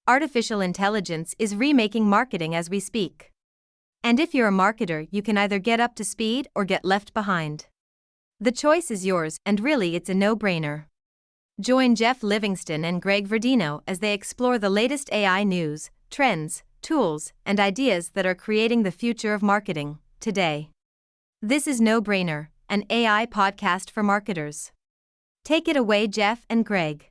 artificial intelligence is remaking marketing as we speak. And if you're a marketer, you can either get up to speed or get left behind. The choice is yours, and really it's a no-brainer. Join Jeff Livingston and Greg Verdino as they explore the latest AI news, trends, tools, and ideas that are creating the future of marketing today. This is No Brainer, an AI podcast for marketers. Take it away, Jeff and Greg.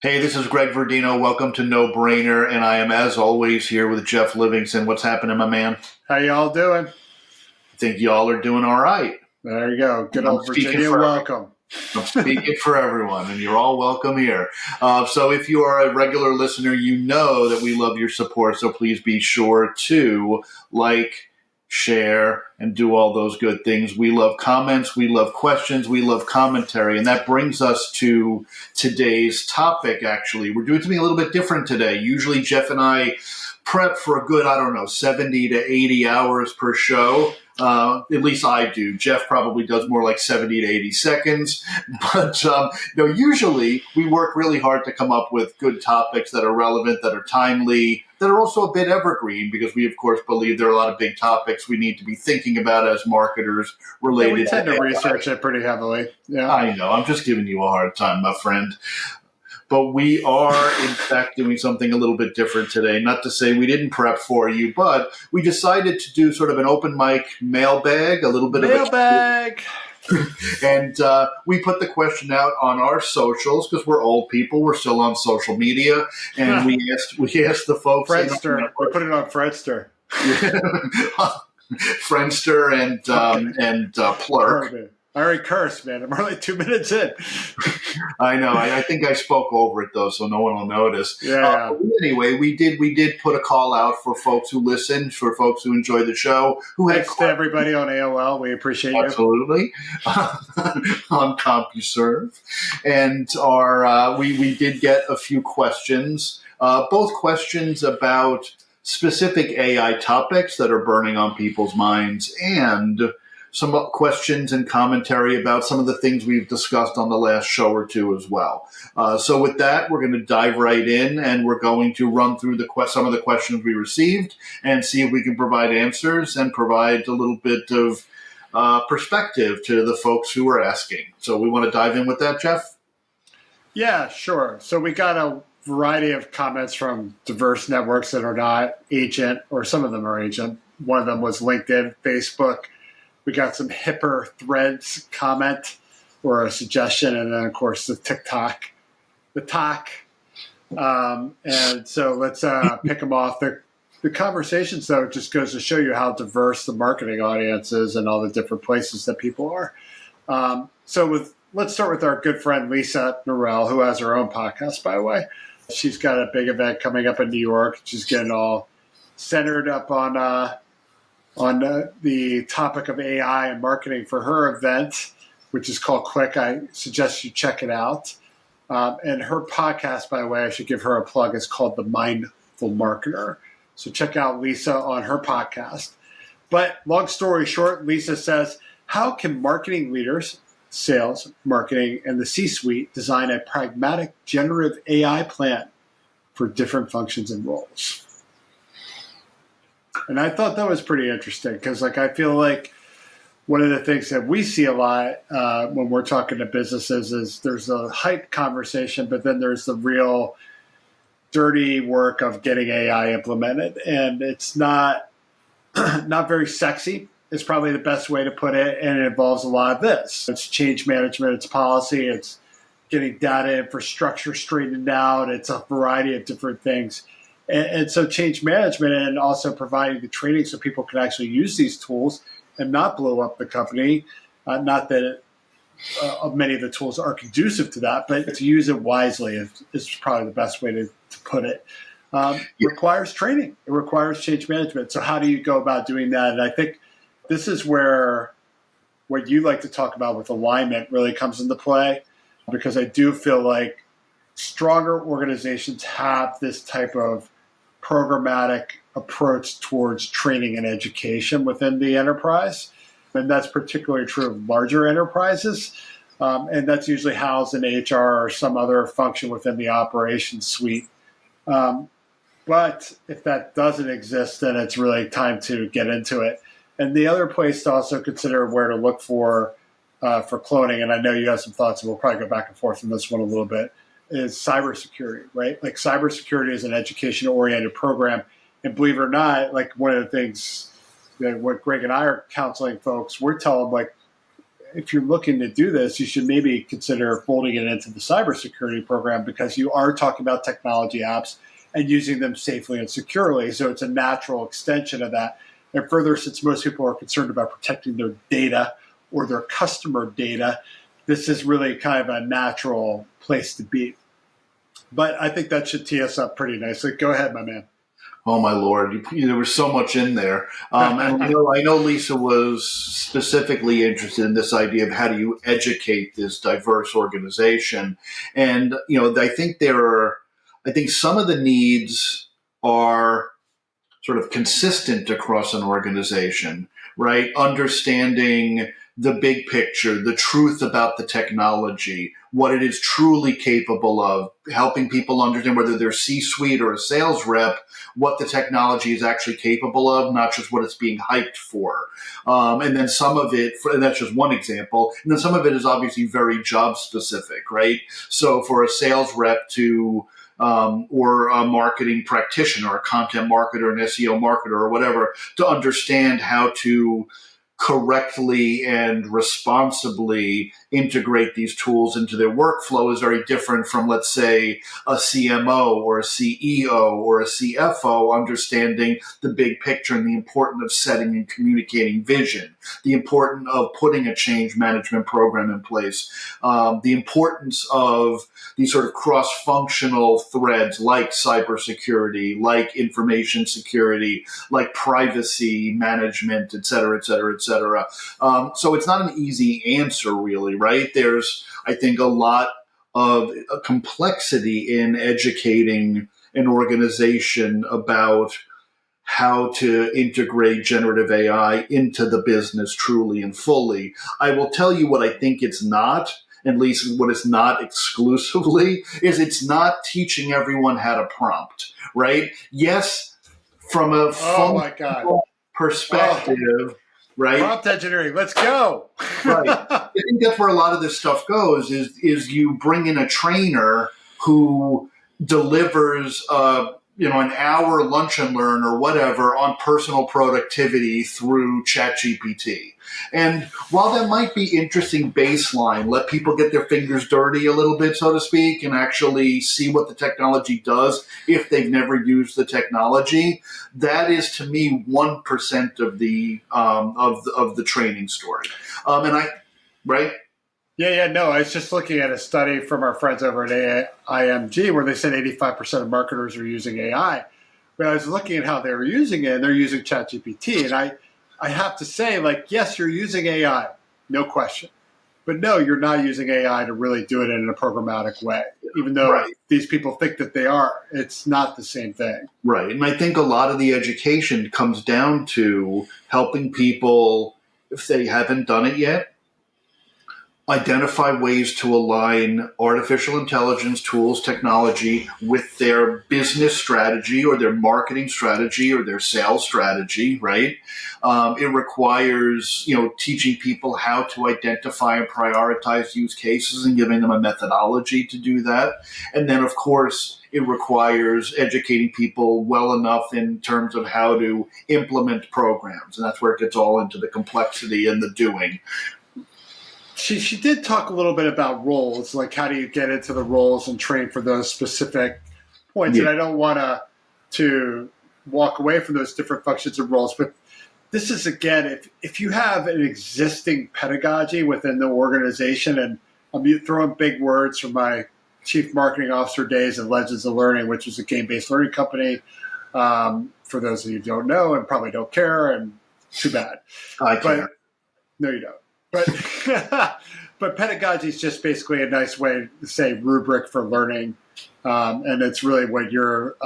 Hey, this is Greg Verdino. Welcome to No Brainer, and I am, as always, here with Jeff Livingston. What's happening, my man? How y'all doing? I think y'all are doing all right. There you go. Good old Virginia, welcome. I'm speaking for everyone, and you're all welcome here. So if you are a regular listener, you know that we love your support, so please be sure to like, share, and do all those good things. We love comments, we love questions, we love commentary, and that brings us to today's topic, actually. We're doing something a little bit different today. Usually Jeff and I prep for a good, 70 to 80 hours per show. At least I do. Jeff probably does more like 70 to 80 seconds. But usually we work really hard to come up with good topics that are relevant, that are timely, that are also a bit evergreen, because we, of course, believe there are a lot of big topics we need to be thinking about as marketers related. We tend to research it pretty heavily. Yeah, I know. I'm just giving you a hard time, my friend. But we are, in fact, doing something a little bit different today. Not to say we didn't prep for you, but we decided to do sort of an open mic mailbag, a little bit mailbag. And we put the question out on our socials because we're old people. We're still on social media, and we asked the folks. Friendster. We put it on Friendster. Friendster and Plurk. I already cursed, man. I'm only 2 minutes in. I know. I think I spoke over it, though, so no one will notice. Yeah. Anyway, we did put a call out for folks who listen, for folks who enjoy the show. Thanks to everybody on AOL. We appreciate you. Absolutely. On CompuServe. And we did get a few questions, both questions about specific AI topics that are burning on people's minds, and some questions and commentary about some of the things we've discussed on the last show or two as well. So with that, we're going to dive right in, and we're going to run through some of the questions we received and see if we can provide answers and provide a little bit of perspective to the folks who are asking. So we want to dive in with that, Jeff? Yeah, sure. So we got a variety of comments from diverse networks that are not agent, or some of them are agent. One of them was LinkedIn, Facebook. We got some hipper Threads comment or a suggestion, and then, of course, the TikTok, the talk. And so let's pick them off. The conversations, though, just goes to show you how diverse the marketing audience is and all the different places that people are. Let's start with our good friend Lisa Norell, who has her own podcast, by the way. She's got a big event coming up in New York. She's getting all centered up on the topic of AI and marketing for her event, which is called Click. I suggest you check it out. And her podcast, by the way, I should give her a plug, is called The Mindful Marketer. So check out Lisa on her podcast. But long story short, Lisa says, how can marketing leaders, sales, marketing, and the C-suite design a pragmatic generative AI plan for different functions and roles? And I thought that was pretty interesting because, I feel like one of the things that we see a lot when we're talking to businesses is there's a hype conversation, but then there's the real dirty work of getting AI implemented. And it's not very sexy is probably the best way to put it. And it involves a lot of this. It's change management, it's policy, it's getting data infrastructure straightened out. It's a variety of different things. And so change management, and also providing the training so people can actually use these tools and not blow up the company. Not that many of the tools are conducive to that, but to use it wisely is probably the best way to put it. Requires training. It requires change management. So how do you go about doing that? And I think this is where what you like to talk about with alignment really comes into play, because I do feel like stronger organizations have this type of programmatic approach towards training and education within the enterprise. And that's particularly true of larger enterprises. And that's usually housed in HR or some other function within the operations suite. But if that doesn't exist, then it's really time to get into it. And the other place to also consider where to look for cloning, and I know you have some thoughts, and we'll probably go back and forth on this one a little bit, is cybersecurity, right? Like cybersecurity is an education-oriented program. And believe it or not, like one of the things that what Greg and I are counseling folks, we're telling like, if you're looking to do this, you should maybe consider folding it into the cybersecurity program because you are talking about technology apps and using them safely and securely. So it's a natural extension of that. And further, since most people are concerned about protecting their data or their customer data, this is really kind of a natural place to be. But I think that should tee us up pretty nicely. Go ahead, my man. Oh my Lord! There was so much in there, and I know Lisa was specifically interested in this idea of how do you educate this diverse organization, and I think some of the needs are sort of consistent across an organization, right? Understanding the big picture, the truth about the technology, what it is truly capable of, helping people understand whether they're C-suite or a sales rep, what the technology is actually capable of, not just what it's being hyped for. And then some of it, and that's just one example, and then some of it is obviously very job specific, right? So for a sales rep or a marketing practitioner, a content marketer, an SEO marketer, or whatever, to understand how to correctly and responsibly integrate these tools into their workflow is very different from, let's say, a CMO or a CEO or a CFO understanding the big picture and the importance of setting and communicating vision, the importance of putting a change management program in place, the importance of these sort of cross-functional threads like cybersecurity, like information security, like privacy management, et cetera, et cetera, et cetera. So it's not an easy answer, really, right? There's, I think, a lot of complexity in educating an organization about how to integrate generative AI into the business truly and fully. I will tell you what I think it's not, at least what it's not exclusively, is it's not teaching everyone how to prompt, right? Yes, from a functional perspective, right? Prompt engineering, let's go. Right. I think that's where a lot of this stuff goes is you bring in a trainer who delivers an hour lunch and learn or whatever on personal productivity through ChatGPT. And while that might be interesting baseline, let people get their fingers dirty a little bit, so to speak, and actually see what the technology does if they've never used the technology, that is to me 1% of the training story. Right? Yeah, no, I was just looking at a study from our friends over at IMG where they said 85% of marketers are using AI. But I was looking at how they were using it, and they're using ChatGPT. And I have to say, like, yes, you're using AI, no question. But no, you're not using AI to really do it in a programmatic way. Even though these people think that they are, it's not the same thing. Right. And I think a lot of the education comes down to helping people, if they haven't done it yet, identify ways to align artificial intelligence tools, technology with their business strategy or their marketing strategy or their sales strategy, right? It requires, teaching people how to identify and prioritize use cases and giving them a methodology to do that. And then, of course, it requires educating people well enough in terms of how to implement programs. And that's where it gets all into the complexity and the doing. She did talk a little bit about roles, like how do you get into the roles and train for those specific points. Yeah. And I don't want to walk away from those different functions and roles, but this is, again, if you have an existing pedagogy within the organization, and I'm throwing big words from my chief marketing officer days at Legends of Learning, which is a game-based learning company, for those of you who don't know and probably don't care, and too bad. I care. No, you don't. But pedagogy is just basically a nice way to say rubric for learning, and it's really what your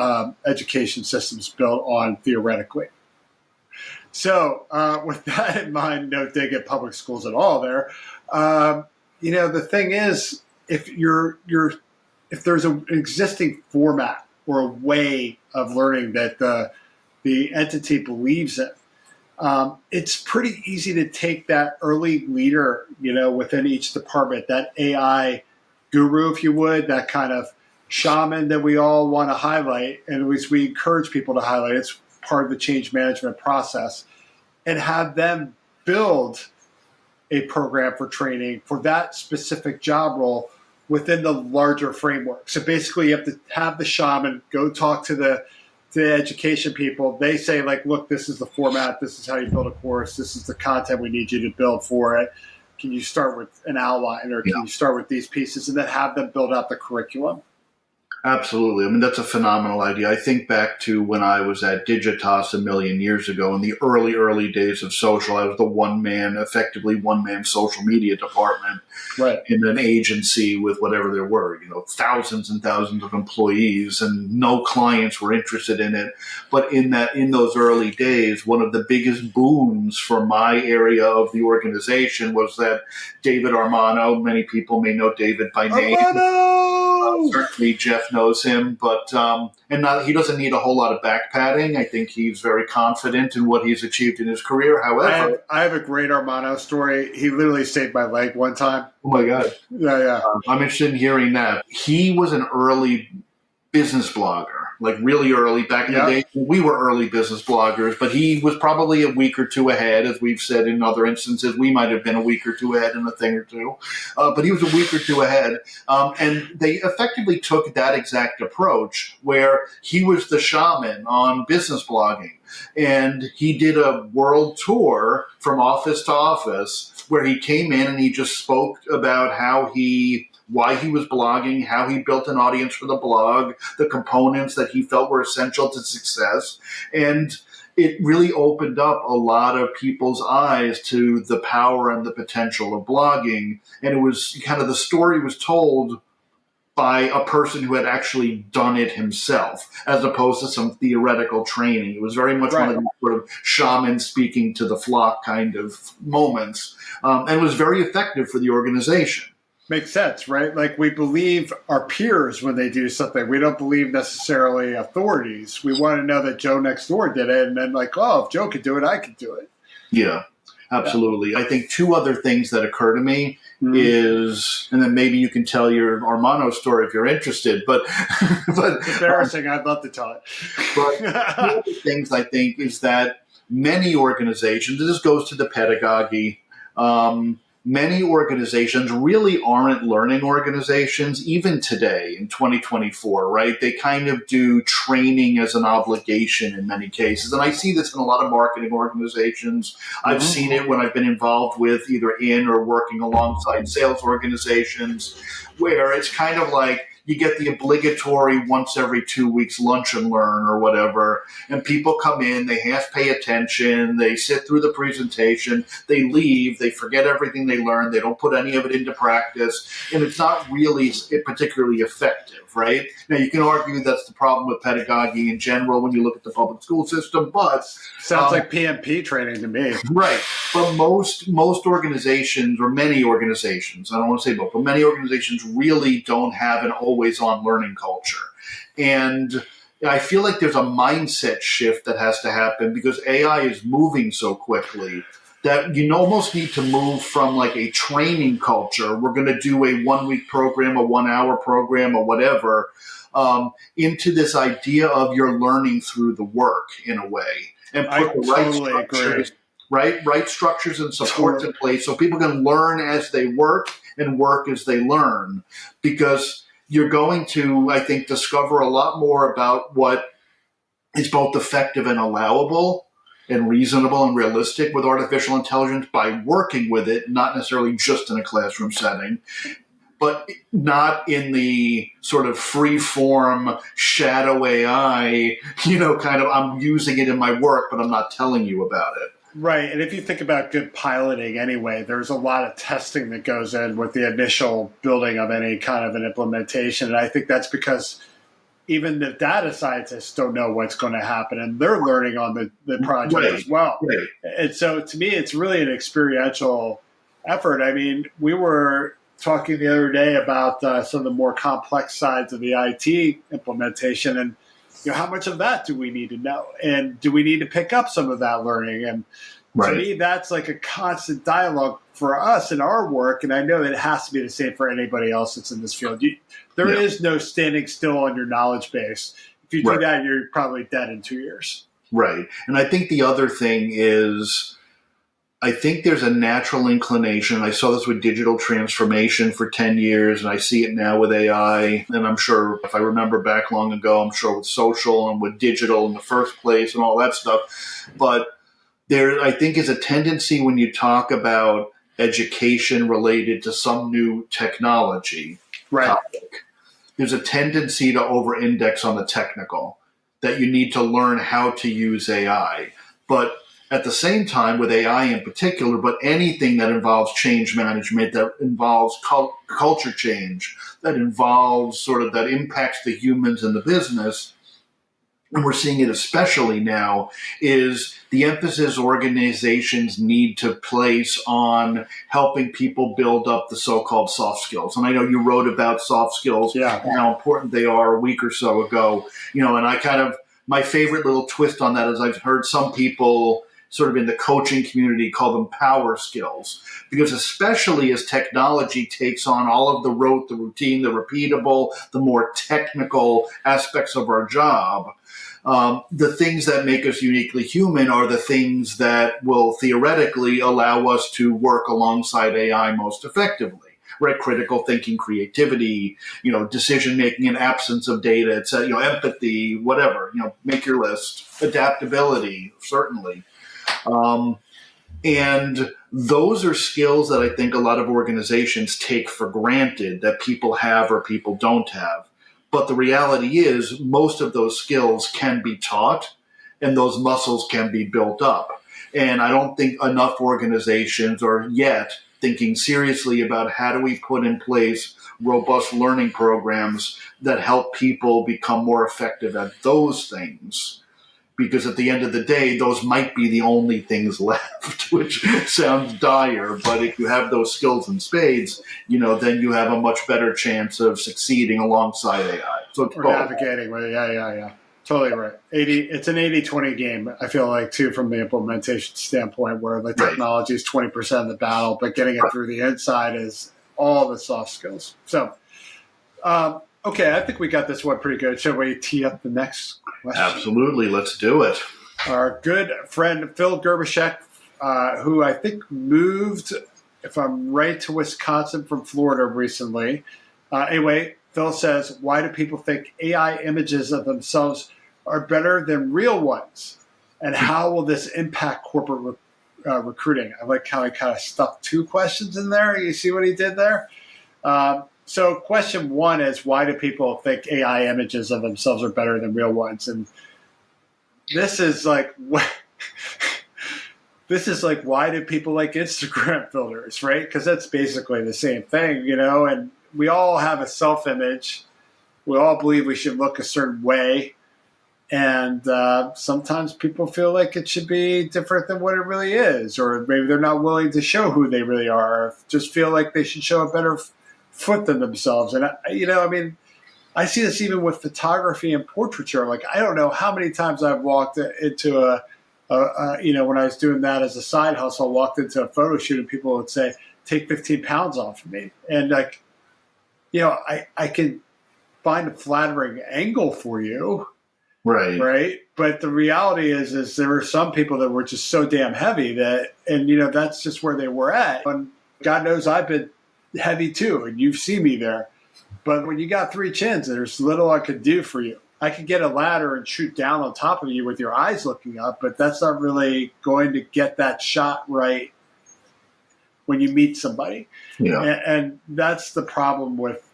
education system is built on theoretically. So with that in mind, no dig at public schools at all there. The thing is, if there's an existing format or a way of learning that the entity believes in. It's pretty easy to take that early leader, within each department, that AI guru, if you would, that kind of shaman that we all want to highlight, and at least we encourage people to highlight. It's part of the change management process, and have them build a program for training for that specific job role within the larger framework. So basically, you have to have the shaman go talk to the education people. They say, like, look, this is the format. This is how you build a course. This is the content we need you to build for it. Can you start with an outline, or can you start with these pieces, and then have them build out the curriculum? Absolutely. I mean, that's a phenomenal idea. I think back to when I was at Digitas a million years ago in the early days of social. I was the effectively one-man social media department in an agency with whatever there were, thousands and thousands of employees, and no clients were interested in it. But in those early days, one of the biggest boons for my area of the organization was that David Armano, many people may know David by name. Certainly Jeff knows him, but he doesn't need a whole lot of back padding. I think he's very confident in what he's achieved in his career. However, I have a great Armano story. He literally saved my leg one time. Oh my God. Yeah. I'm interested in hearing that. He was an early business blogger, like really early back in the day. We were early business bloggers, but he was probably a week or two ahead. As we've said in other instances, we might have been a week or two ahead in a thing or two, but he was a week or two ahead. And they effectively took that exact approach where he was the shaman on business blogging. And he did a world tour from office to office where he came in and he just spoke about why he was blogging, how he built an audience for the blog, the components that he felt were essential to success. And it really opened up a lot of people's eyes to the power and the potential of blogging. And it was kind of, the story was told by a person who had actually done it himself, as opposed to some theoretical training. It was very much one of these sort of shaman speaking to the flock kind of moments. And it was very effective for the organization. Makes sense, right? Like, we believe our peers when they do something. We don't believe necessarily authorities. We want to know that Joe next door did it, and then like, oh, if Joe could do it, I could do it. Yeah, absolutely. I think two other things that occur to me is, and then maybe you can tell your Armano story if you're interested, but it's embarrassing. I'd love to tell it. But two other things I think is that many organizations, and this goes to the pedagogy, many organizations really aren't learning organizations, even today in 2024, right? They kind of do training as an obligation in many cases. And I see this in a lot of marketing organizations. I've seen it when I've been involved with either in or working alongside sales organizations, where it's kind of like, you get the obligatory once every 2 weeks lunch and learn or whatever, and people come in, they half pay attention, they sit through the presentation, they leave, they forget everything they learned, they don't put any of it into practice, and it's not really particularly effective, right? Now, you can argue that's the problem with pedagogy in general when you look at the public school system, but sounds like PMP training to me. Right. But most organizations, or many organizations, I don't want to say both, but many organizations really don't have an always-on learning culture. And I feel like there's a mindset shift that has to happen because AI is moving so quickly that you almost need to move from like a training culture. We're going to do a 1 week program, a 1 hour program, or whatever, into this idea of you're learning through the work in a way, and put the right structures, right structures and supports in place so people can learn as they work and work as they learn. Because you're going to, I think, discover a lot more about what is both effective and allowable and reasonable and realistic with artificial intelligence by working with it, not necessarily just in a classroom setting, but not in the sort of free-form shadow AI, kind of, I'm using it in my work, but I'm not telling you about it. Right. And if you think about good piloting anyway, there's a lot of testing that goes in with the initial building of any kind of an implementation. And I think that's because even the data scientists don't know what's going to happen, and they're learning on the project as well. And so to me, it's really an experiential effort. I mean, we were talking the other day about some of the more complex sides of the IT implementation, and how much of that do we need to know, and do we need to pick up some of that learning? And to me, that's like a constant dialogue for us in our work, and I know that it has to be the same for anybody else that's in this field. There is no standing still on your knowledge base. If you do that, you're probably dead in 2 years. Right. And I think the other thing is, I think there's a natural inclination. I saw this with digital transformation for 10 years, and I see it now with AI. And I'm sure, if I remember back long ago, I'm sure with social and with digital in the first place and all that stuff. But there, I think, is a tendency when you talk about education related to some new technology topic, there's a tendency to over-index on the technical, that you need to learn how to use AI. But at the same time, with AI in particular, but anything that involves change management, that involves culture change, that involves sort of that impacts the humans and the business, and we're seeing it especially now, is the emphasis organizations need to place on helping people build up the so-called soft skills. And I know you wrote about soft skills and how important they are a week or so ago. And I kind of, my favorite little twist on that is I've heard some people sort of in the coaching community call them power skills, because especially as technology takes on all of the rote, the routine, the repeatable, the more technical aspects of our job, the things that make us uniquely human are the things that will theoretically allow us to work alongside AI most effectively. Right, critical thinking, creativity, decision making, and absence of data, etc. Empathy, whatever. Make your list. Adaptability, certainly. And those are skills that I think a lot of organizations take for granted that people have or people don't have. But the reality is most of those skills can be taught and those muscles can be built up. And I don't think enough organizations are yet thinking seriously about how do we put in place robust learning programs that help people become more effective at those things. Because at the end of the day, those might be the only things left, which sounds dire. But if you have those skills in spades, then you have a much better chance of succeeding alongside AI. So it's navigating with yeah. Totally right. It's an 80-20 game, I feel like, too, from the implementation standpoint, where the technology is 20% of the battle, but getting it through the inside is all the soft skills. So, okay, I think we got this one pretty good. Should we tee up the next question? Absolutely. Let's do it. Our good friend, Phil Gerbishek, who I think moved, if I'm right, to Wisconsin from Florida recently. Anyway, Phil says, why do people think AI images of themselves are better than real ones? And how will this impact corporate recruiting? I like how he kind of stuffed two questions in there. You see what he did there? So question one is, why do people think AI images of themselves are better than real ones? And this is like, why do people like Instagram filters, right? Because that's basically the same thing, and we all have a self-image. We all believe we should look a certain way. And sometimes people feel like it should be different than what it really is. Or maybe they're not willing to show who they really are. Or just feel like they should show a better foot than themselves. And, I see this even with photography and portraiture. Like, I don't know how many times I've walked into when I was doing that as a side hustle, I walked into a photo shoot and people would say, take 15 pounds off of me. And I can find a flattering angle for you. Right. But the reality is there were some people that were just so damn heavy that's just where they were at. And God knows I've been heavy too. And you've seen me there. But when you got three chins, there's little I could do for you. I could get a ladder and shoot down on top of you with your eyes looking up, but that's not really going to get that shot right when you meet somebody. Yeah. And that's the problem with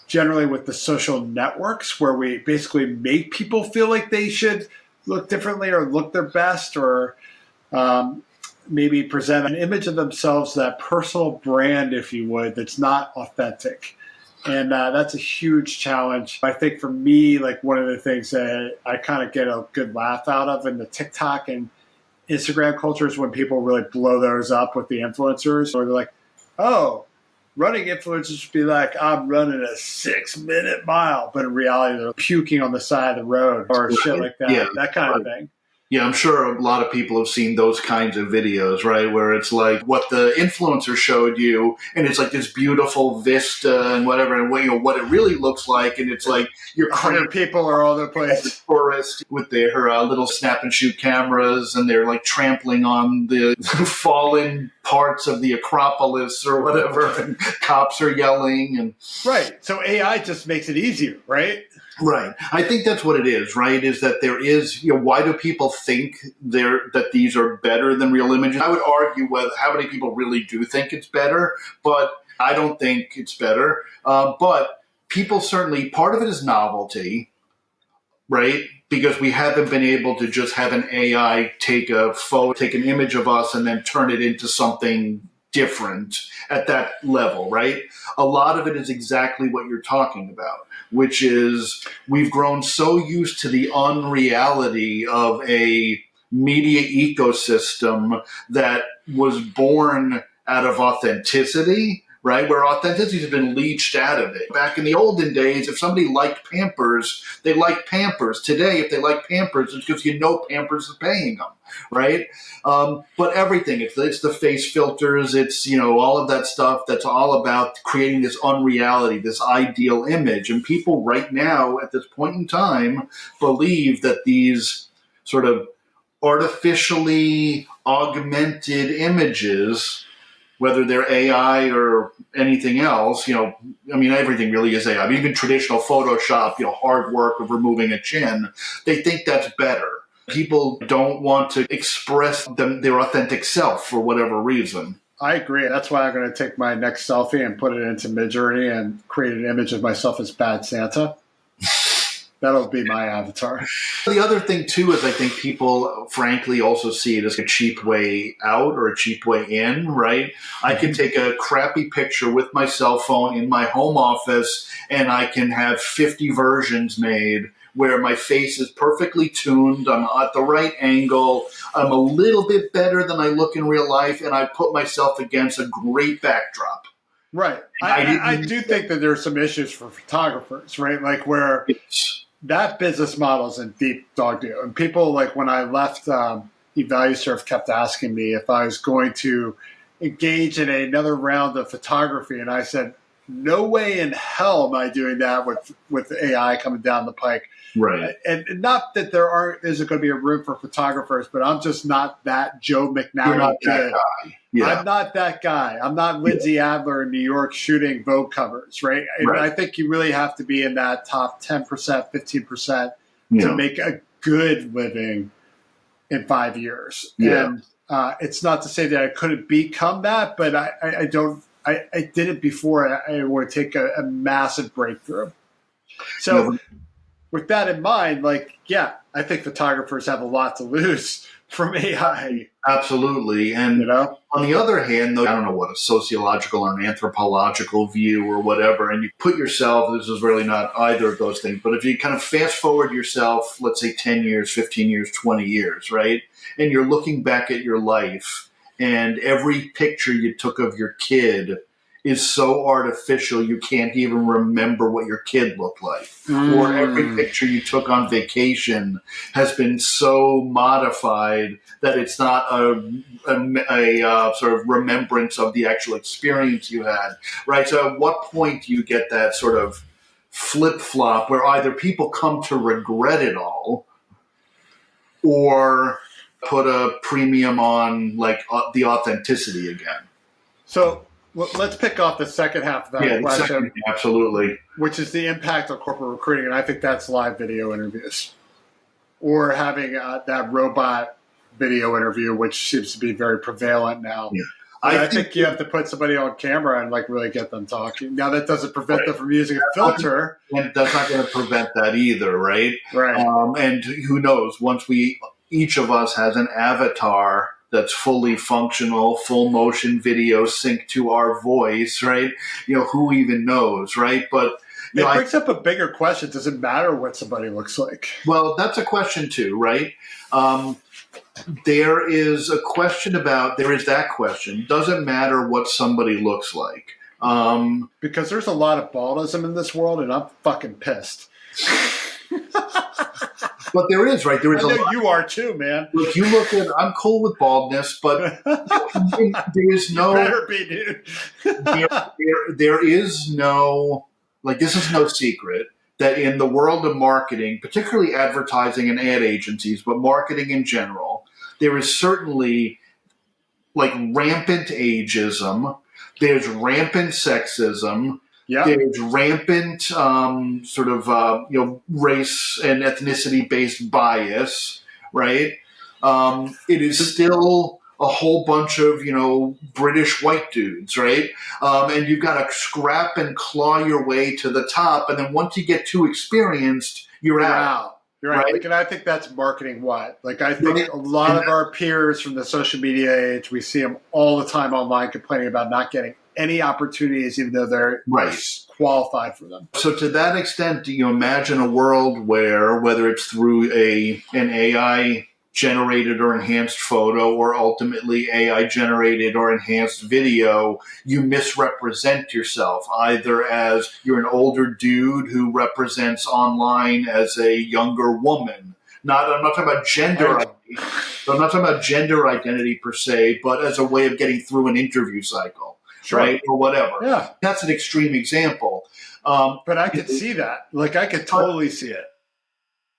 generally with the social networks, where we basically make people feel like they should look differently or look their best, or maybe present an image of themselves, that personal brand, if you would, that's not authentic. And that's a huge challenge. I think for me, like one of the things that I kind of get a good laugh out of in the TikTok and Instagram culture is when people really blow those up with the influencers, or they're like, oh, running influencers would be like, I'm running a 6-minute mile, but in reality, they're puking on the side of the road or shit like that. Yeah, that kind of thing. Yeah, I'm sure a lot of people have seen those kinds of videos, right? Where it's like what the influencer showed you, and it's like this beautiful vista and whatever, and what it really looks like, and it's like you're 100 people are all over the place. Tourists with their little snap and shoot cameras, and they're like trampling on the fallen parts of the Acropolis or whatever, and cops are yelling. And right. So AI just makes it easier, right? Right. I think that's what it is, right? Is that there is, why do people think that these are better than real images? I would argue how many people really do think it's better, but I don't think it's better. But people certainly, part of it is novelty, right? Because we haven't been able to just have an AI take an image of us and then turn it into something different at that level, right? A lot of it is exactly what you're talking about, which is we've grown so used to the unreality of a media ecosystem that was born out of authenticity, right? Where authenticity has been leached out of it. Back in the olden days, if somebody liked Pampers, they liked Pampers. Today, if they like Pampers, it's because Pampers is paying them, right? But everything, it's the face filters, it's, all of that stuff that's all about creating this unreality, this ideal image. And people right now, at this point in time, believe that these sort of artificially augmented images, whether they're AI or anything else, everything really is AI. Even traditional Photoshop, hard work of removing a chin, they think that's better. People don't want to express their authentic self for whatever reason. I agree. That's why I'm going to take my next selfie and put it into Imagery and create an image of myself as Bad Santa. That'll be my avatar. The other thing, too, is I think people, frankly, also see it as a cheap way out or a cheap way in, right? I can take a crappy picture with my cell phone in my home office, and I can have 50 versions made where my face is perfectly tuned, I'm at the right angle, I'm a little bit better than I look in real life, and I put myself against a great backdrop. Right. I do think that there's some issues for photographers, right? Like where that business model is in deep dog doo. And people, like when I left EvalueSurf, kept asking me if I was going to engage in another round of photography. And I said, no way in hell am I doing that with AI coming down the pike. Right. And not that isn't going to be a room for photographers, but I'm just not that Joe McNally. You're not that guy. Yeah. I'm not that guy. I'm not Lindsay Adler in New York shooting Vogue covers, right? And I think you really have to be in that top 10%, 15% to make a good living in 5 years. Yeah. And it's not to say that I couldn't become that, but I did it before. I want to take a massive breakthrough. So with that in mind, I think photographers have a lot to lose from AI. Absolutely. And on the other hand, though, I don't know what a sociological or an anthropological view or whatever, and you put yourself, this is really not either of those things, but if you kind of fast forward yourself, let's say 10 years, 15 years, 20 years, right? And you're looking back at your life and every picture you took of your kid is so artificial you can't even remember what your kid looked like. Or every picture you took on vacation has been so modified that it's not a sort of remembrance of the actual experience you had, right? So at what point do you get that sort of flip-flop where either people come to regret it all or put a premium on the authenticity again? So let's pick off the second half of that question. Absolutely. Which is the impact on corporate recruiting. And I think that's live video interviews or having that robot video interview, which seems to be very prevalent now. Yeah. I think you have to put somebody on camera and really get them talking. Now, that doesn't prevent them from using a filter. And that's not going to prevent that either, right? Right. And who knows, once each of us has an avatar that's fully functional, full motion video synced to our voice, right? Who even knows, right? But it brings up a bigger question. Does it matter what somebody looks like? Well, that's a question too, right? There is that question. Does it matter what somebody looks like, Because there's a lot of baldism in this world, and I'm fucking pissed. But there is, right? There is I know you are too, man. Look, you look at, I'm cool with baldness, but there is no. You better be, dude. there is no, like, this is no secret that in the world of marketing, particularly advertising and ad agencies, but marketing in general, there is certainly like rampant ageism. There's rampant sexism. Yeah. There's rampant race and ethnicity based bias, right? It is still a whole bunch of, British white dudes, right? And you've got to scrap and claw your way to the top. And then once you get too experienced, you're out. You're right. Like, and I think that's marketing what? Like, I think a lot of our peers from the social media age, we see them all the time online complaining about not getting any opportunities, even though they're qualified for them. So to that extent, do you imagine a world where, whether it's through an AI generated or enhanced photo, or ultimately AI generated or enhanced video, you misrepresent yourself, either as you're an older dude who represents online as a younger woman? I'm not talking about gender identity. I'm not talking about gender identity per se, but as a way of getting through an interview cycle. Sure. Right, or whatever. Yeah, that's an extreme example. But I could see that. Like, I could totally see it.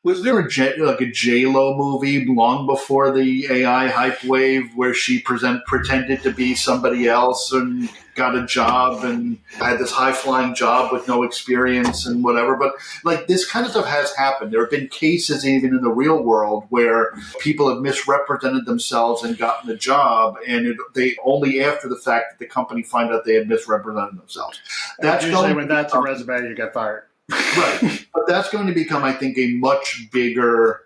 Was there a J-Lo movie long before the AI hype wave where she pretended to be somebody else and got a job and had this high-flying job with no experience and whatever? But like, this kind of stuff has happened. There have been cases even in the real world where people have misrepresented themselves and gotten a job, and they only after the fact that the company find out they had misrepresented themselves. That's usually when that's a resume, you get fired. Right. But that's going to become, I think, a much bigger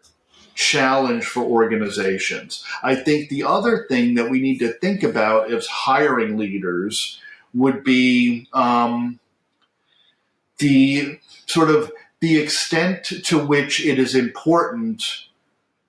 challenge for organizations. I think the other thing that we need to think about as hiring leaders would be the extent to which it is important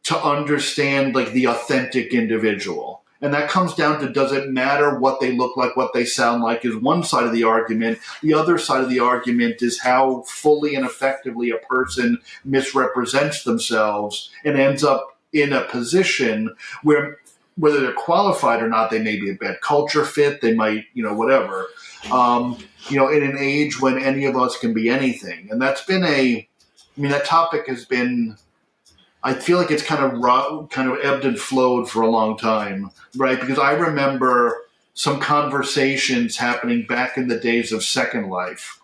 to understand, like, the authentic individual. And that comes down to, does it matter what they look like, what they sound like, is one side of the argument. The other side of the argument is how fully and effectively a person misrepresents themselves and ends up in a position where, whether they're qualified or not, they may be a bad culture fit, they might, whatever. In an age when any of us can be anything. And that's been that topic has been, I feel like it's kind of ebbed and flowed for a long time, right? Because I remember some conversations happening back in the days of Second Life,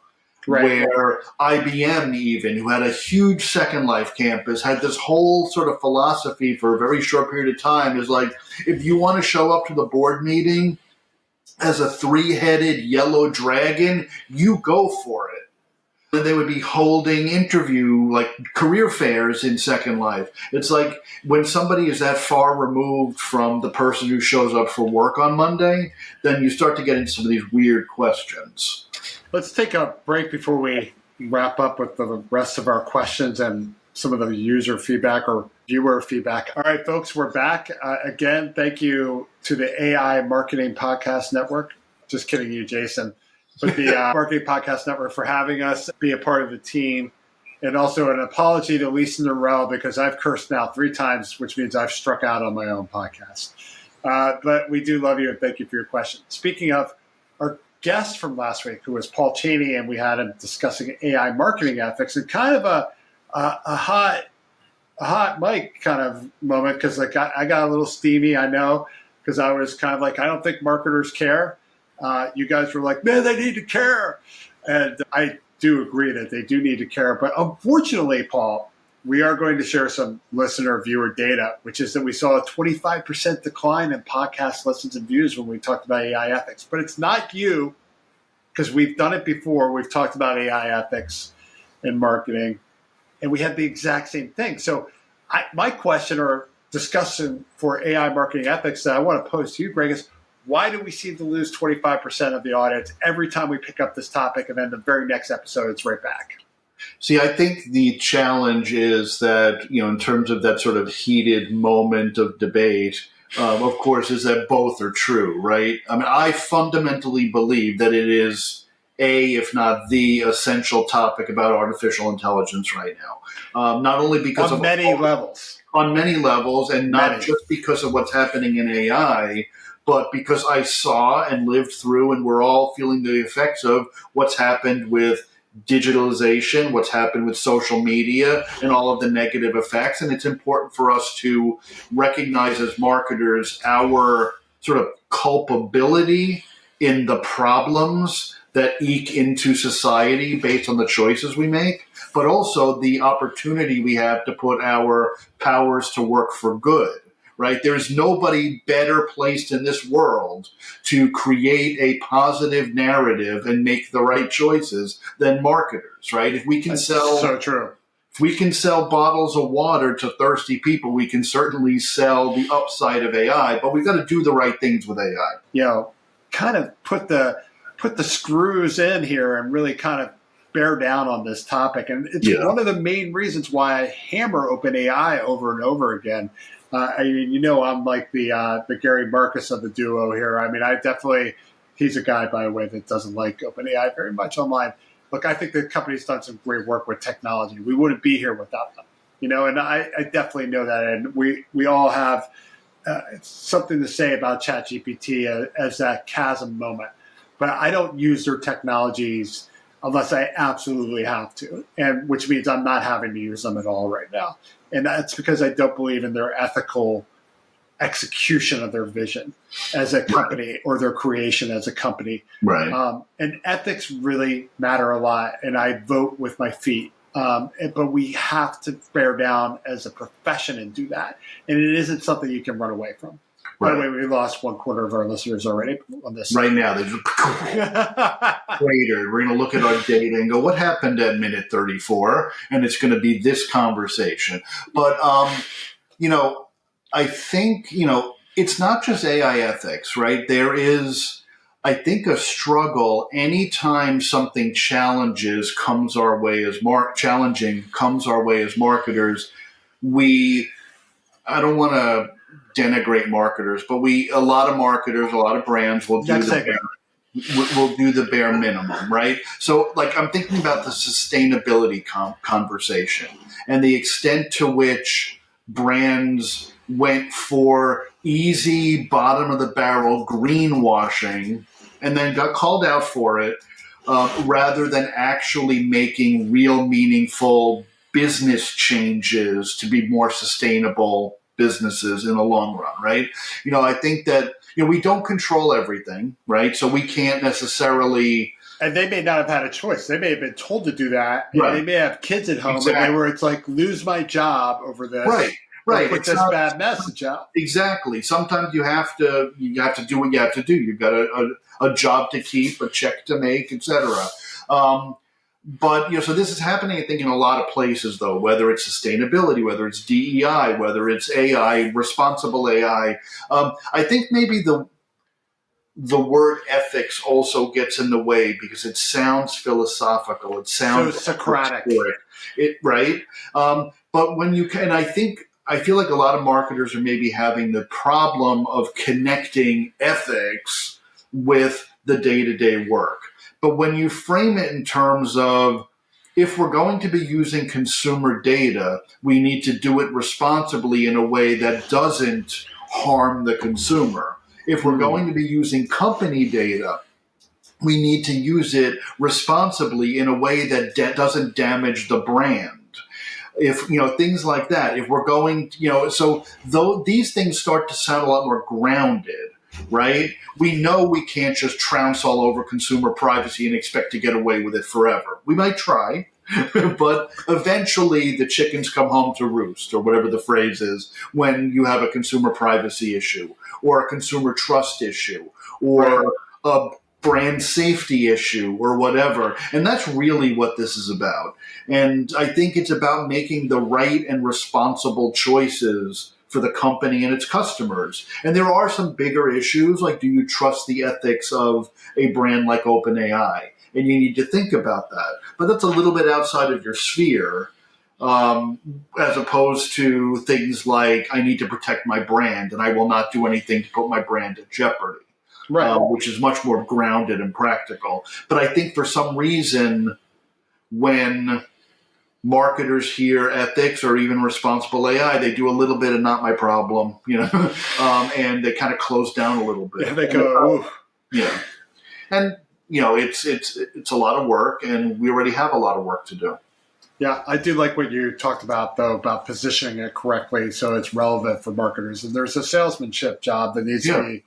where IBM even, who had a huge Second Life campus, had this whole sort of philosophy for a very short period of time, is like, if you want to show up to the board meeting as a 3-headed yellow dragon, you go for it. And they would be holding career fairs in Second Life. It's like, when somebody is that far removed from the person who shows up for work on Monday, then you start to get into some of these weird questions. Let's take a break before we wrap up with the rest of our questions and some of the user feedback or viewer feedback. All right, folks, we're back. Again, thank you to the AI Marketing Podcast Network. Just kidding you, Jason. But the Marketing Podcast Network for having us be a part of the team. And also an apology to Lisa Norell, because I've cursed now 3 times, which means I've struck out on my own podcast. But we do love you, and thank you for your question. Speaking of our guest from last week, who was Paul Cheney, and we had him discussing AI marketing ethics, and kind of a hot mic kind of moment, because like I got a little steamy, I know, because I was kind of like, I don't think marketers care. You guys were like, man, they need to care. And I do agree that they do need to care. But unfortunately, Paul, we are going to share some listener viewer data, which is that we saw a 25% decline in podcast listens and views when we talked about AI ethics. But it's not you, because we've done it before. We've talked about AI ethics in marketing, and we had the exact same thing. So my question or discussion for AI marketing ethics that I want to pose to you, Greg, is, why do we seem to lose 25% of the audience every time we pick up this topic, and then the very next episode it's right back? See, I think the challenge is that, in terms of that sort of heated moment of debate, of course, is that both are true, right? I mean, I fundamentally believe that it is if not the essential topic about artificial intelligence right now. Not only because on many levels. On many levels, and not Many. just because of what's happening in AI, but because I saw and lived through, and we're all feeling the effects of what's happened with digitalization, what's happened with social media, and all of the negative effects. And it's important for us to recognize as marketers our sort of culpability in the problems that eke into society based on the choices we make, but also the opportunity we have to put our powers to work for good, right? There's nobody better placed in this world to create a positive narrative and make the right choices than marketers, right? If we can That's sell so true. if we can sell bottles of water to thirsty people, we can certainly sell the upside of AI, but we've got to do the right things with AI. You know, kind of put the screws in here and really kind of bear down on this topic. And it's one of the main reasons why I hammer OpenAI over and over again. I mean, you know, I'm like the Gary Marcus of the duo here. I mean, he's a guy, by the way, that doesn't like OpenAI very much online. Look, I think the company's done some great work with technology. We wouldn't be here without them, you know, and I definitely know that. And we all have something to say about ChatGPT as that chasm moment. But I don't use their technologies unless I absolutely have to, and which means I'm not having to use them at all right now. And that's because I don't believe in their ethical execution of their vision as a company or their creation as a company. Right. And ethics really matter a lot, and I vote with my feet. But we have to bear down as a profession and do that. And it isn't something you can run away from. By the way, we lost 1/4 of our listeners already on this. Right now, there's later, we're going to look at our data and go, what happened at minute 34? And it's going to be this conversation. But, you know, I think, you know, it's not just AI ethics, right? There is, I think, a struggle anytime something comes our way as marketers. I don't want to denigrate marketers, but a lot of brands will do the bare minimum, right? So, like, I'm thinking about the sustainability conversation and the extent to which brands went for easy, bottom of the barrel greenwashing and then got called out for it, rather than actually making real, meaningful business changes to be more sustainable businesses in the long run, right? You know, I think that, you know, we don't control everything, right? So we can't necessarily. And they may not have had a choice. They may have been told to do that. And they may have kids at home, Exactly. and it's like, lose my job over this. Right. Put this bad message out. Exactly. Sometimes you have to do what you have to do. You've got a job to keep, a check to make, etc. But, you know, so this is happening, I think, in a lot of places, though, whether it's sustainability, whether it's DEI, whether it's AI, responsible AI. I think maybe the word ethics also gets in the way because it sounds philosophical. It sounds so Socratic. Right? But when you can, I feel like a lot of marketers are maybe having the problem of connecting ethics with the day-to-day work. But when you frame it in terms of, if we're going to be using consumer data, we need to do it responsibly in a way that doesn't harm the consumer. If we're going to be using company data, we need to use it responsibly in a way that doesn't damage the brand. If, you know, things like that, if we're going, you know, so though these things start to sound a lot more grounded, right? We know we can't just trounce all over consumer privacy and expect to get away with it forever. We might try, but eventually the chickens come home to roost, or whatever the phrase is, when you have a consumer privacy issue or a consumer trust issue or a brand safety issue or whatever. And that's really what this is about. And I think it's about making the right and responsible choices for the company and its customers. And there are some bigger issues, like, do you trust the ethics of a brand like OpenAI? And you need to think about that. But that's a little bit outside of your sphere. as opposed to things like I need to protect my brand and I will not do anything to put my brand at jeopardy, Right. Which is much more grounded and practical. But I think for some reason, when marketers hear ethics or even responsible AI, they do a little bit of not my problem, and they kind of close down a little bit. Yeah, they go, ooh. Yeah. And, it's a lot of work, and we already have a lot of work to do. Yeah, I do like what you talked about, though, about positioning it correctly so it's relevant for marketers. And there's a salesmanship job that needs to be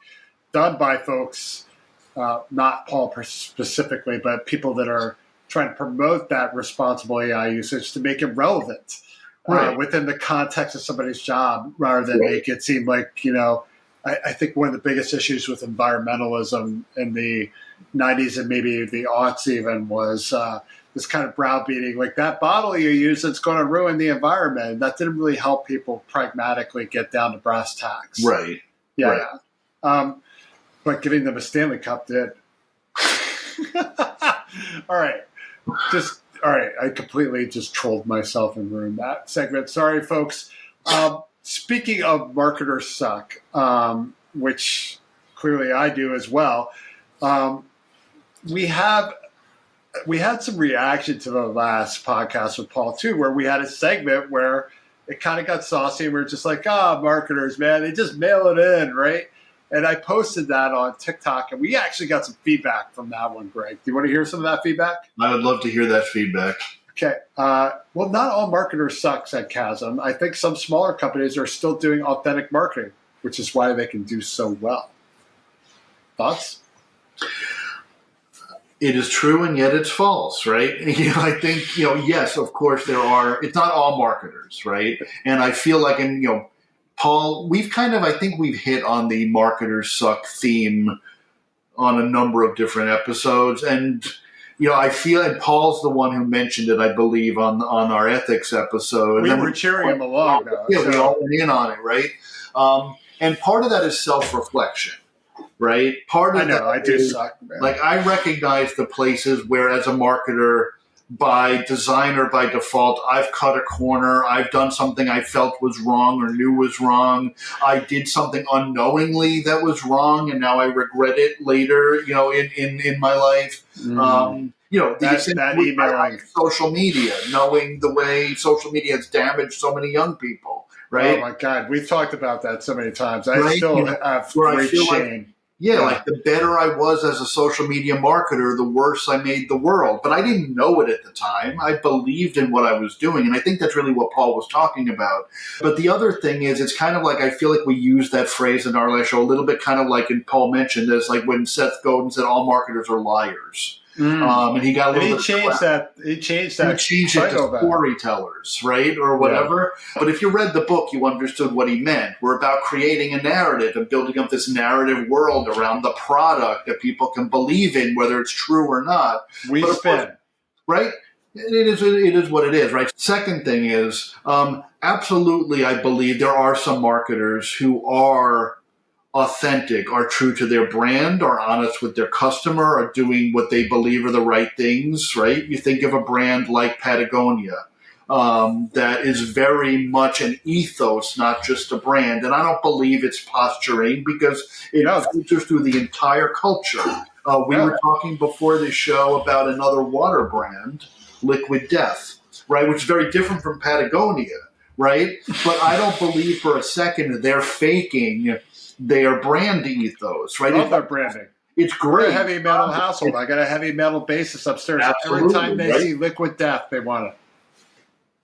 done by folks, not Paul specifically, but people that are trying to promote that responsible AI usage to make it relevant within the context of somebody's job rather than make it seem like, I think one of the biggest issues with environmentalism in the 90s and maybe the aughts even was this kind of browbeating, like that bottle you use, it's going to ruin the environment. That didn't really help people pragmatically get down to brass tacks. Right. Yeah. Right. But giving them a Stanley Cup did. All right. I completely just trolled myself and ruined that segment. Sorry, folks. Speaking of marketers suck, which clearly I do as well, we had some reaction to the last podcast with Paul, too, where we had a segment where it kind of got saucy and we were just like, marketers, man, they just mail it in, right? And I posted that on TikTok, and we actually got some feedback from that one, Greg. Do you want to hear some of that feedback? I would love to hear that feedback. Okay. Well, not all marketers suck, said Chasm. I think some smaller companies are still doing authentic marketing, which is why they can do so well. Thoughts? It is true, and yet it's false, right? I think, yes, of course there are. It's not all marketers, right? And I feel like, Paul, we've hit on the marketers suck theme on a number of different episodes. And, I feel, and Paul's the one who mentioned it, I believe, on our ethics episode. We were cheering him along, though. Yeah, we all went in on it, right? And part of that is self-reflection, right? I do suck, man. Like, I recognize the places where, as a marketer, by design or by default, I've cut a corner. I've done something I felt was wrong or knew was wrong. I did something unknowingly that was wrong, and now I regret it later, in my life. That emailing social media, knowing the way social media has damaged so many young people, right? Oh my God, we've talked about that so many times. I still have great shame. Like the better I was as a social media marketer, the worse I made the world. But I didn't know it at the time. I believed in what I was doing. And I think that's really what Paul was talking about. But the other thing is, it's kind of like, I feel like we use that phrase in our last show a little bit kind of like, and Paul mentioned this, like when Seth Godin said all marketers are liars. And he got a little bit. He changed that. He changed it to storytellers, right, or whatever. Yeah. But if you read the book, you understood what he meant. We're about creating a narrative and building up this narrative world around the product that people can believe in, whether it's true or not. We spin, right? It is what it is, right? Second thing is, absolutely, I believe there are some marketers who are authentic, are true to their brand, are honest with their customer, are doing what they believe are the right things, right? You think of a brand like Patagonia, that is very much an ethos, not just a brand. And I don't believe it's posturing because it filters through the entire culture. We were talking before this show about another water brand, Liquid Death, right? Which is very different from Patagonia, right? But I don't believe for a second that they're faking their brand ethos, right? I love their branding. It's great. We're a heavy metal household. I got a heavy metal basis upstairs. Absolutely, every time they see Liquid Death, they want it.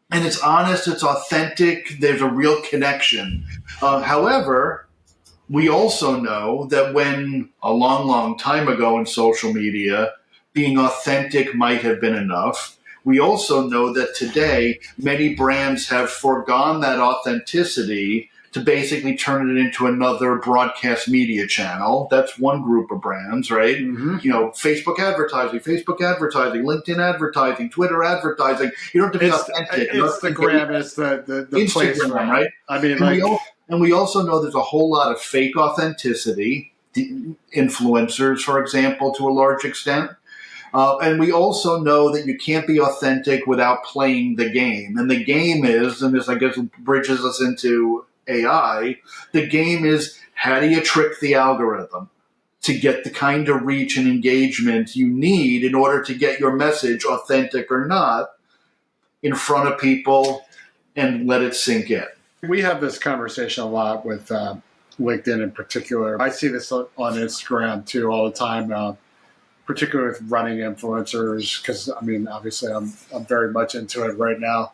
And it's honest, it's authentic, there's a real connection. However, we also know that when a long, long time ago in social media, being authentic might have been enough. We also know that today, many brands have foregone that authenticity to basically turn it into another broadcast media channel. That's one group of brands, right? Mm-hmm. Facebook advertising, LinkedIn advertising, Twitter advertising. You don't have to be authentic. Instagram is the place, Instagram, right? I mean, and we also know there's a whole lot of fake authenticity, influencers, for example, to a large extent. And we also know that you can't be authentic without playing the game. And the game is, and this I guess bridges us into AI, the game is how do you trick the algorithm to get the kind of reach and engagement you need in order to get your message, authentic or not, in front of people and let it sink in. We have this conversation a lot with LinkedIn in particular. I see this on Instagram too all the time, particularly with running influencers, because I mean, obviously, I'm very much into it right now.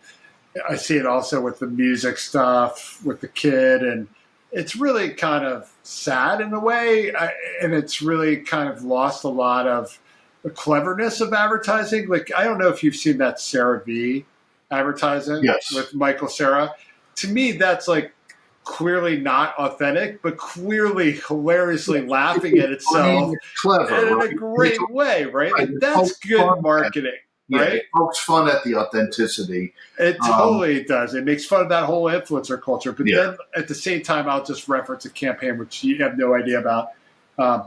I see it also with the music stuff, with the kid, and it's really kind of sad in a way, and it's really kind of lost a lot of the cleverness of advertising. Like, I don't know if you've seen that CeraVe advertising with Michael Cera. To me, that's like clearly not authentic, but clearly hilariously laughing at itself clever, in a great way, right? Like, that's good marketing. Right? It pokes fun at the authenticity. It totally does. It makes fun of that whole influencer culture. But then at the same time, I'll just reference a campaign, which you have no idea about.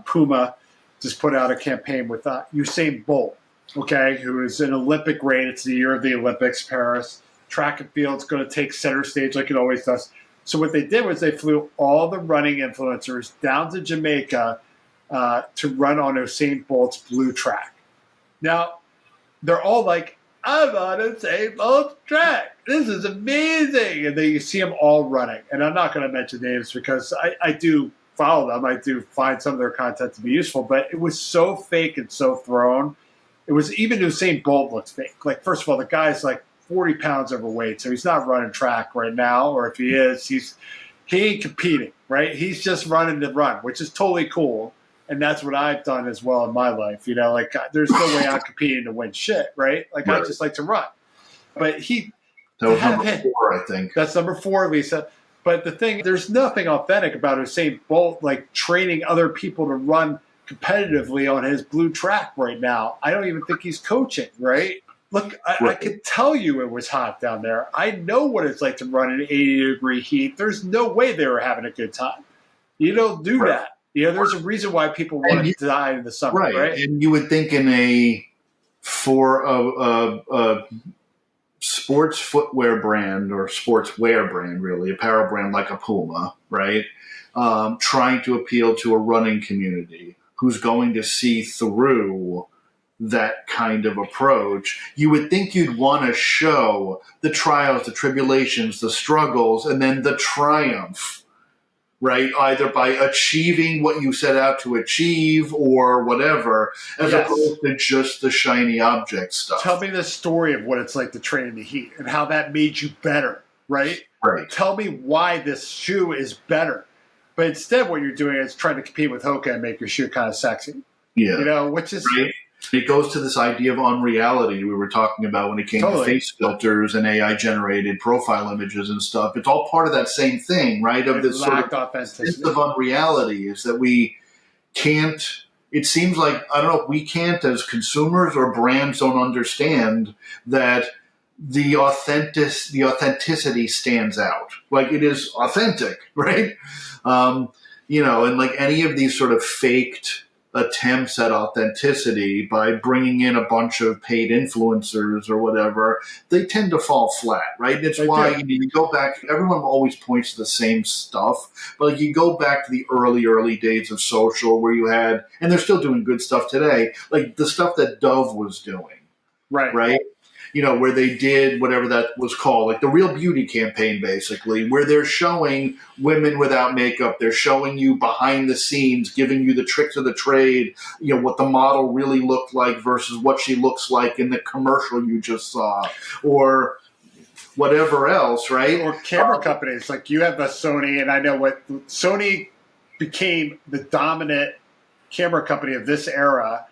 Puma just put out a campaign with Usain Bolt, okay, who is an Olympic great. It's the year of the Olympics, Paris. Track and field's going to take center stage like it always does. So what they did was they flew all the running influencers down to Jamaica to run on Usain Bolt's blue track. Now, they're all like, I'm on Usain Bolt's track. This is amazing. And then you see them all running. And I'm not going to mention names because I do follow them. I do find some of their content to be useful. But it was so fake and so thrown. It was even Usain Bolt looked fake. Like, first of all, the guy's like 40 pounds overweight. So he's not running track right now. Or if he is, he ain't competing, right? He's just running to run, which is totally cool. And that's what I've done as well in my life. You know, like, there's no way I'm competing to win shit, right? Like, I just like to run. But that was number 4, I think. That's number 4, Lisa. But the thing, there's nothing authentic about Usain Bolt, like, training other people to run competitively on his blue track right now. I don't even think he's coaching, right? Look, I could tell you it was hot down there. I know what it's like to run in 80-degree heat. There's no way they were having a good time. You don't do that. You know, there's a reason why people want to die in the summer, right? And you would think for a sports footwear brand or sportswear brand, really, apparel brand like a Puma, right, trying to appeal to a running community who's going to see through that kind of approach, you would think you'd want to show the trials, the tribulations, the struggles, and then the triumph. Right, either by achieving what you set out to achieve or whatever, as opposed to just the shiny object stuff. Tell me the story of what it's like to train in the heat and how that made you better, right? Right. Tell me why this shoe is better. But instead, what you're doing is trying to compete with Hoka and make your shoe kind of sexy. Yeah. You know, which is... Right. It goes to this idea of unreality we were talking about when it came to face filters and AI-generated profile images and stuff. It's all part of that same thing, right? Of this sort of sense of unreality is that we can't – it seems like, I don't know if we can't as consumers or brands don't understand that the authenticity stands out. Like, it is authentic, right? You know, and like any of these sort of faked – attempts at authenticity by bringing in a bunch of paid influencers or whatever, they tend to fall flat, right? It's why you go back, everyone always points to the same stuff, but like you go back to the early days of social where you had, and they're still doing good stuff today, like the stuff that Dove was doing, right? You know, where they did whatever that was called, like the Real Beauty campaign, basically, where they're showing women without makeup. They're showing you behind the scenes, giving you the tricks of the trade, you know, what the model really looked like versus what she looks like in the commercial you just saw, or whatever else, right? Or camera companies. Like you have the Sony, and I know what Sony became the dominant camera company of this era,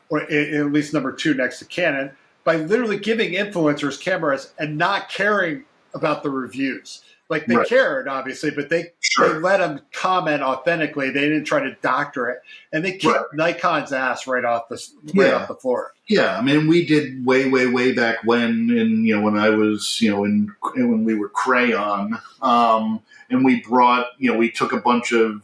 or at least number 2 next to Canon, by literally giving influencers cameras and not caring about the reviews. Like they cared, obviously, but they let them comment authentically. They didn't try to doctor it, and they kicked Nikon's ass right off the floor. Yeah, I mean, we did way back when, when I was, when we were Crayon, and we brought, we took a bunch of,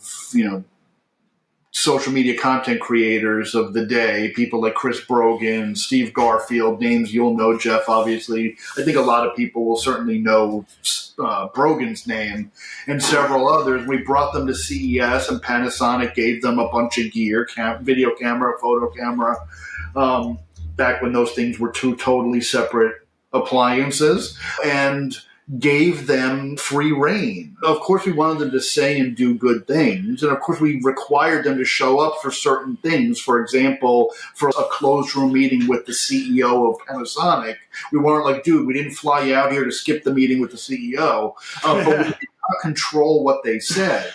social media content creators of the day, people like Chris Brogan, Steve Garfield, names you'll know, Jeff, obviously. I think a lot of people will certainly know Brogan's name and several others. We brought them to CES, and Panasonic gave them a bunch of gear, video camera, photo camera, back when those things were two totally separate appliances, and gave them free reign. Of course, we wanted them to say and do good things. And of course, we required them to show up for certain things. For example, for a closed room meeting with the CEO of Panasonic, we weren't like, dude, we didn't fly you out here to skip the meeting with the CEO. But we did not control what they said.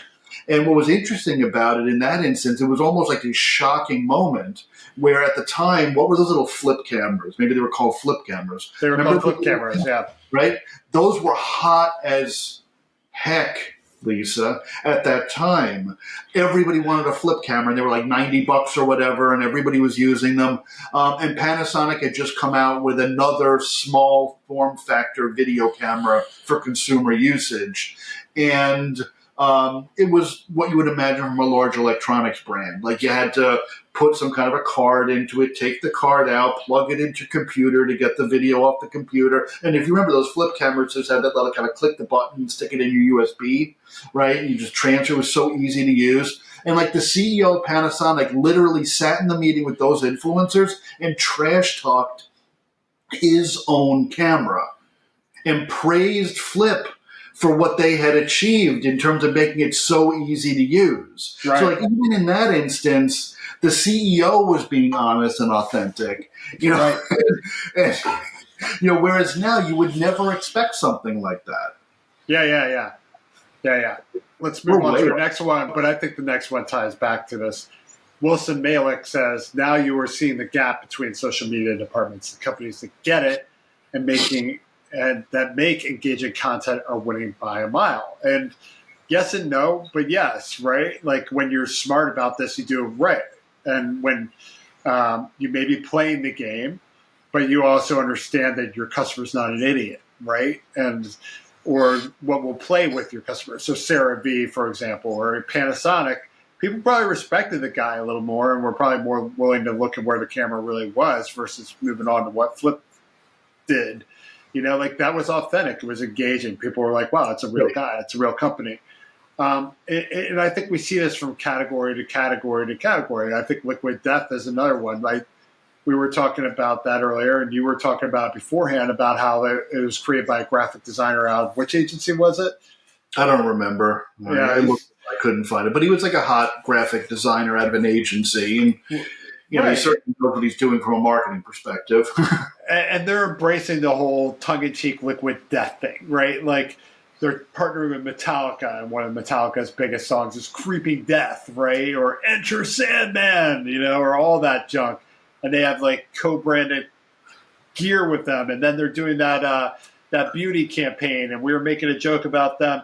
And what was interesting about it in that instance, it was almost like a shocking moment where at the time, what were those little flip cameras? Maybe they were called flip cameras. They were called flip cameras, yeah. Right? Those were hot as heck, Lisa, at that time. Everybody wanted a flip camera, and they were like $90 or whatever, and everybody was using them. And Panasonic had just come out with another small form factor video camera for consumer usage. And it was what you would imagine from a large electronics brand. Like you had to put some kind of a card into it, take the card out, plug it into your computer to get the video off the computer. And if you remember, those flip cameras just had that little kind of click the button, stick it in your USB, right? And you just transfer. It was so easy to use. And like the CEO of Panasonic literally sat in the meeting with those influencers and trash talked his own camera and praised Flip for what they had achieved in terms of making it so easy to use. Right. So like even in that instance, the CEO was being honest and authentic, Right. and, whereas now you would never expect something like that. Yeah. Let's move on to the next one, but I think the next one ties back to this. Wilson Malik says, now you are seeing the gap between social media departments. The companies that get it and that make engaging content are winning by a mile. And yes and no, but yes, right? Like when you're smart about this, you do it right. And when you may be playing the game, but you also understand that your customer's not an idiot, right? Or what will play with your customer. So Sarah V, for example, or Panasonic, people probably respected the guy a little more and were probably more willing to look at where the camera really was versus moving on to what Flip did. Like that was authentic. It was engaging. People were like, wow, it's a real guy. It's a real company. And I think we see this from category to category to category. I think Liquid Death is another one. Like we were talking about that earlier, and you were talking about beforehand about how it was created by a graphic designer out of which agency was it? I don't remember. Yeah, I couldn't find it. But he was like a hot graphic designer out of an agency. And he certainly knows what he's doing from a marketing perspective. And they're embracing the whole tongue-in-cheek Liquid Death thing, right? Like they're partnering with Metallica, and one of Metallica's biggest songs is Creeping Death, right? Or Enter Sandman, or all that junk. And they have like co-branded gear with them. And then they're doing that beauty campaign. And we were making a joke about them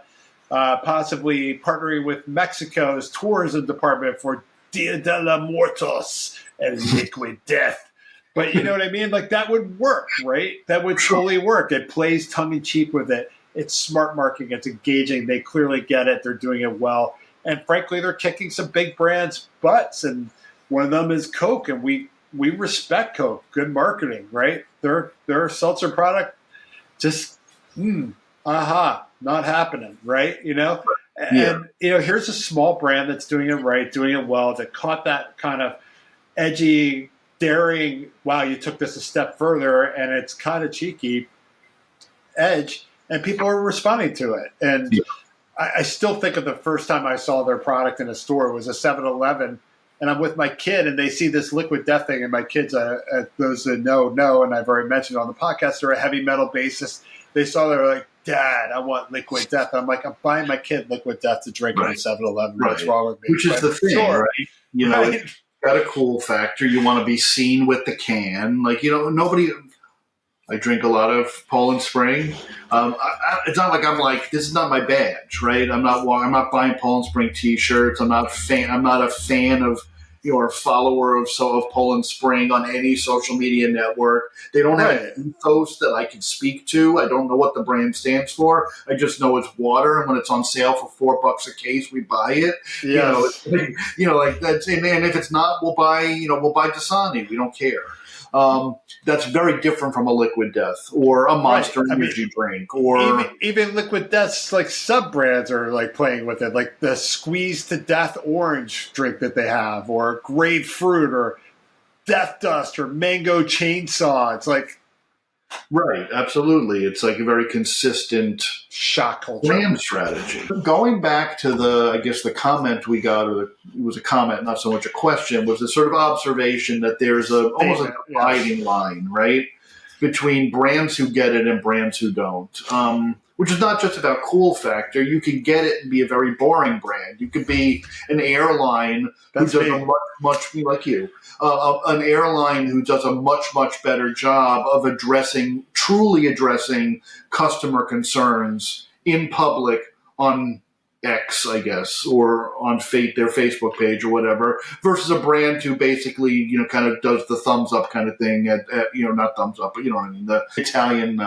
possibly partnering with Mexico's tourism department for Dia de la Muertos and Liquid Death. But you know what I mean? Like that would work, right? That would totally work. It plays tongue-in-cheek with it. It's smart marketing. It's engaging. They clearly get it. They're doing it well. And frankly, they're kicking some big brands' butts. And one of them is Coke. And we respect Coke. Good marketing, right? Their seltzer product, just, not happening, right? And, here's a small brand that's doing it right, doing it well, that caught that kind of edgy, daring, wow, you took this a step further, and it's kind of cheeky edge, and people are responding to it. And I still think of the first time I saw their product in a store. It was a 7-Eleven, and I'm with my kid, and they see this Liquid Death thing, and my kids, those that know, and I've already mentioned on the podcast, they're a heavy metal bassist. They saw, they're like, Dad, I want Liquid Death. I'm like, I'm buying my kid Liquid Death to drink at a 7-Eleven. What's wrong with me? Which is the thing, right? It's got a cool factor. You want to be seen with the can. Like, nobody... I drink a lot of Poland Spring. It's not like I'm like, this is not my badge, right? I'm not buying Poland Spring T-shirts. I'm not a fan of or follower of Poland Spring on any social media network. They don't have an ethos that I can speak to. I don't know what the brand stands for. I just know it's water, and when it's on sale for $4 a case, we buy it. Yes. Like that's, and if it's not, we'll buy Dasani. We don't care. That's very different from a Liquid Death or a Monster Energy drink, or even Liquid Death's like sub brands are like playing with it, like the Squeeze to Death orange drink that they have, or grapefruit, or Death Dust, or Mango Chainsaw. It's like right, absolutely. It's like a very consistent shock culture brand strategy. Going back to the comment we got, or it was a comment, not so much a question, was the sort of observation that there's almost a dividing line, right, between brands who get it and brands who don't. Which is not just about cool factor. You can get it and be a very boring brand. You could be an airline who does a much like you. An airline who does a much better job of truly addressing customer concerns in public on X, I guess, or on their Facebook page or whatever, versus a brand who basically, kind of does the thumbs up kind of thing at not thumbs up, but you know what I mean, the Italian.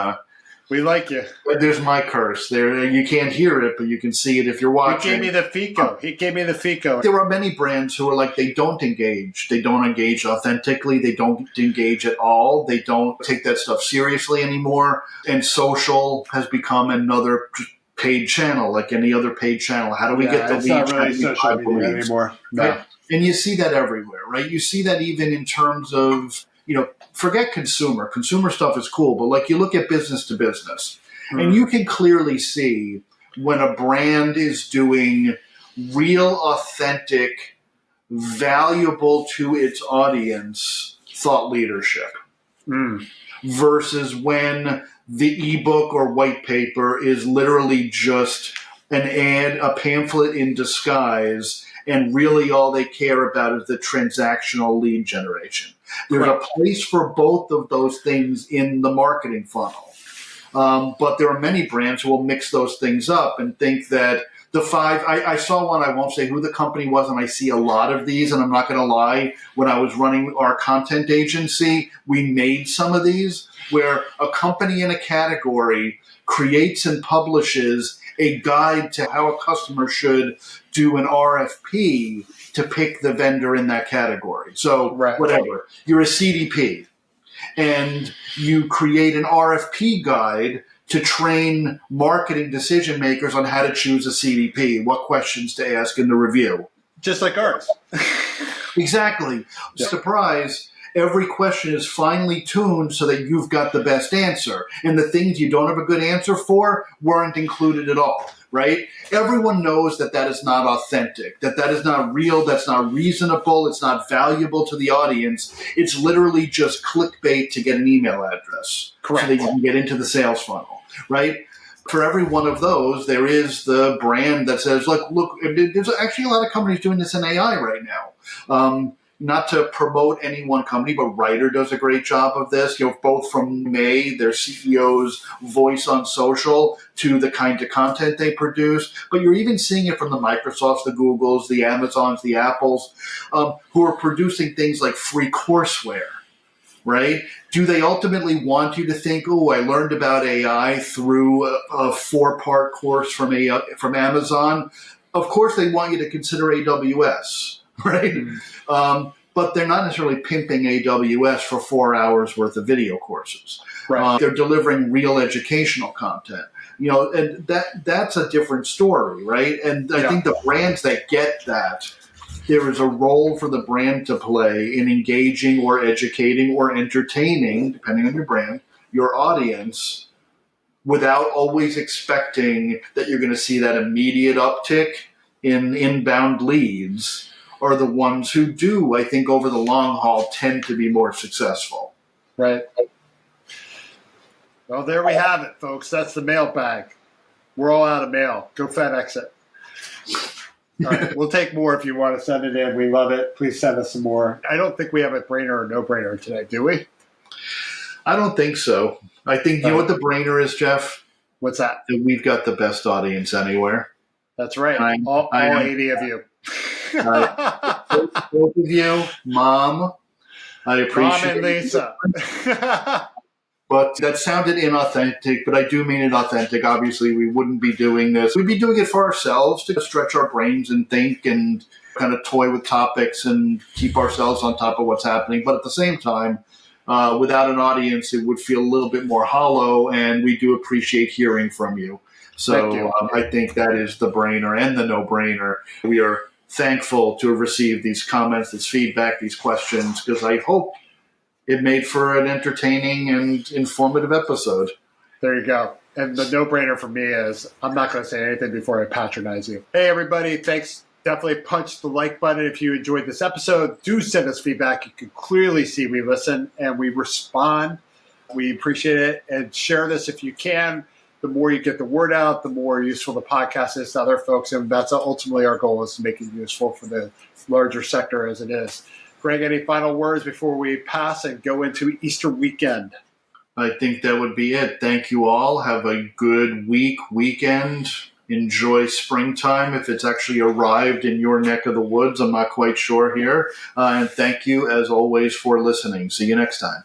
We like you. There's my curse. There, you can't hear it, but you can see it if you're watching. He gave me the Fico. There are many brands who are like, they don't engage. They don't engage authentically. They don't engage at all. They don't take that stuff seriously anymore. And social has become another paid channel, like any other paid channel. How do we get the leads? It's not really social media anymore. No. Right? And you see that everywhere, right? You see that even in terms of, forget consumer. Consumer stuff is cool, but like you look at business to business, and you can clearly see when a brand is doing real, authentic, valuable to its audience thought leadership versus when the ebook or white paper is literally just an ad, a pamphlet in disguise, and really all they care about is the transactional lead generation. There's a place for both of those things in the marketing funnel. But there are many brands who will mix those things up and think that the five, I saw one, I won't say who the company was, and I see a lot of these, and I'm not going to lie, when I was running our content agency, we made some of these, where a company in a category creates and publishes a guide to how a customer should do an RFP to pick the vendor in that category. So whatever, you're a CDP and you create an RFP guide to train marketing decision makers on how to choose a CDP, what questions to ask in the review. Just like ours. Exactly. Yeah. Surprise. Every question is finely tuned so that you've got the best answer. And the things you don't have a good answer for weren't included at all, right? Everyone knows that is not authentic, that is not real, that's not reasonable, it's not valuable to the audience. It's literally just clickbait to get an email address. Correct. So that you can get into the sales funnel, right? For every one of those, there is the brand that says, look, there's actually a lot of companies doing this in AI right now. Not to promote any one company, but Writer does a great job of this, both from their CEO's voice on social to the kind of content they produce. But you're even seeing it from the Microsofts, the Googles, the Amazons, the Apples, who are producing things like free courseware, right? Do they ultimately want you to think, oh, I learned about AI through a 4-part course from Amazon? Of course they want you to consider AWS. Right? But they're not necessarily pimping AWS for 4 hours worth of video courses. Right. They're delivering real educational content. And that's a different story, right? And I think the brands that get that, there is a role for the brand to play in engaging or educating or entertaining, depending on your brand, your audience, without always expecting that you're going to see that immediate uptick in inbound leads. Are the ones who do, I think, over the long haul, tend to be more successful. Right. Well, there we have it, folks. That's the mailbag. We're all out of mail. Go FedEx it. All right. We'll take more if you want to send it in. We love it. Please send us some more. I don't think we have a brainer or no-brainer today, do we? I don't think so. I think, you know what the brainer is, Jeff? What's that? That we've got the best audience anywhere. That's right. All 80 of you. Both of you, Mom, I appreciate Mom and Lisa. But that sounded inauthentic, but I do mean it authentic. Obviously, we wouldn't be doing this. We'd be doing it for ourselves to stretch our brains and think and kind of toy with topics and keep ourselves on top of what's happening. But at the same time, without an audience, it would feel a little bit more hollow, and we do appreciate hearing from you. So I think that is the brainer and the no-brainer. We are thankful to have received these comments, this feedback, these questions, because I hope it made for an entertaining and informative episode. There you go. And the no-brainer for me is I'm not going to say anything before I patronize you. Hey, everybody. Thanks. Definitely punch the like button if you enjoyed this episode. Do send us feedback. You can clearly see we listen and we respond. We appreciate it. And share this if you can. The more you get the word out, the more useful the podcast is to other folks. And that's ultimately our goal, is to make it useful for the larger sector as it is. Greg, any final words before we pass and go into Easter weekend? I think that would be it. Thank you all. Have a good weekend. Enjoy springtime if it's actually arrived in your neck of the woods. I'm not quite sure here. And thank you, as always, for listening. See you next time.